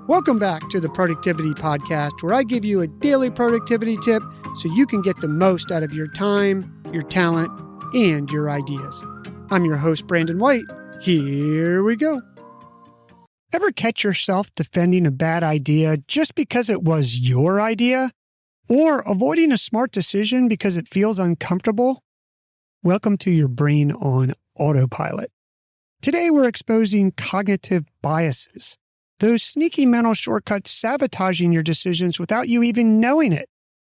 Welcome back to the Productivity Podcast, where I give you a daily productivity tip so you can get the most out of your time, your talent, and your ideas. I'm your host, Brandon White. Here we go. Ever catch yourself defending a bad idea just because it was your idea? Or avoiding a smart decision because it feels uncomfortable? Welcome to your brain on autopilot. Today we're exposing cognitive biases. Those sneaky mental shortcuts sabotaging your decisions without you even knowing it.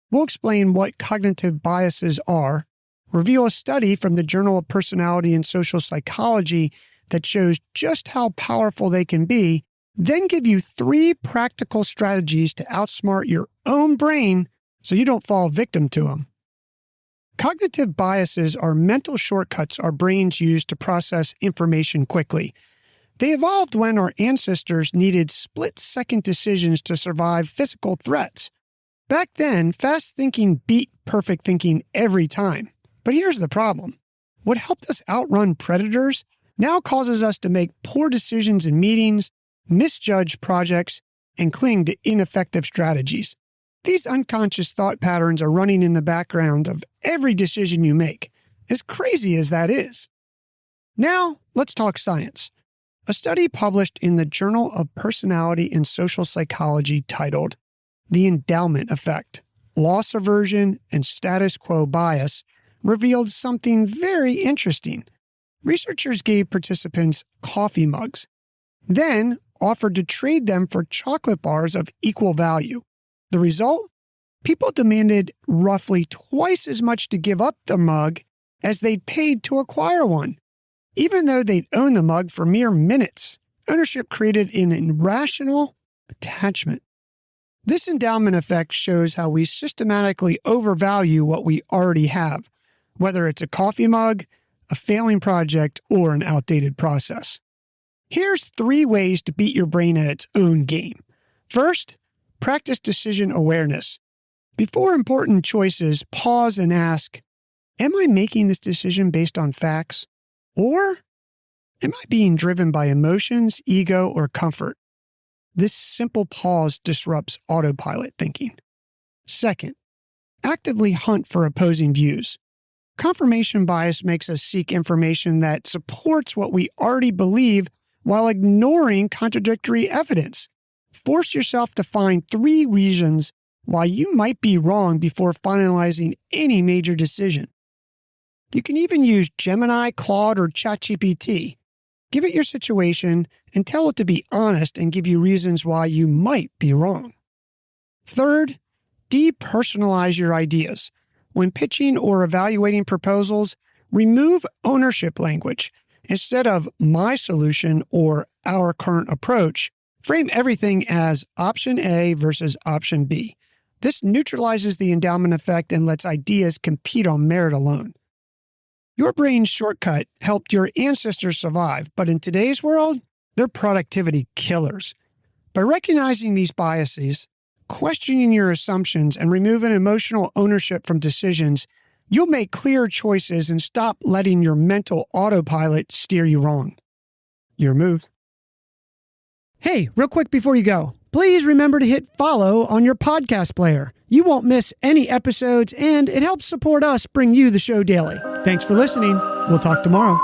We'll explain what cognitive biases are, reveal a study from the Journal of Personality and Social Psychology that shows just how powerful they can be, then give you 3 practical strategies to outsmart your own brain so you don't fall victim to them. Cognitive biases are mental shortcuts our brains use to process information quickly. They evolved when our ancestors needed split-second decisions to survive physical threats. Back then, fast thinking beat perfect thinking every time. But here's the problem. What helped us outrun predators now causes us to make poor decisions in meetings, misjudge projects, and cling to ineffective strategies. These unconscious thought patterns are running in the background of every decision you make, as crazy as that is. Now, let's talk science. A study published in the Journal of Personality and Social Psychology titled The Endowment Effect, Loss Aversion, and Status Quo Bias revealed something very interesting. Researchers gave participants coffee mugs, then offered to trade them for chocolate bars of equal value. The result? People demanded roughly twice as much to give up the mug as they'd paid to acquire one. Even though they'd owned the mug for mere minutes, ownership created an irrational attachment. This endowment effect shows how we systematically overvalue what we already have, whether it's a coffee mug, a failing project, or an outdated process. Here's 3 ways to beat your brain at its own game. First, practice decision awareness. Before important choices, pause and ask, am I making this decision based on facts? Or am I being driven by emotions, ego, or comfort? This simple pause disrupts autopilot thinking. Second, actively hunt for opposing views. Confirmation bias makes us seek information that supports what we already believe while ignoring contradictory evidence. Force yourself to find 3 reasons why you might be wrong before finalizing any major decision. You can even use Gemini, Claude, or ChatGPT. Give it your situation and tell it to be honest and give you reasons why you might be wrong. Third, depersonalize your ideas. When pitching or evaluating proposals, remove ownership language. Instead of my solution or our current approach, frame everything as option A versus option B. This neutralizes the endowment effect and lets ideas compete on merit alone. Your brain's shortcut helped your ancestors survive, but in today's world, they're productivity killers. By recognizing these biases, questioning your assumptions, and removing emotional ownership from decisions, you'll make clearer choices and stop letting your mental autopilot steer you wrong. Your move. Hey, real quick before you go, please remember to hit follow on your podcast player. You won't miss any episodes, and it helps support us bring you the show daily. Thanks for listening. We'll talk tomorrow.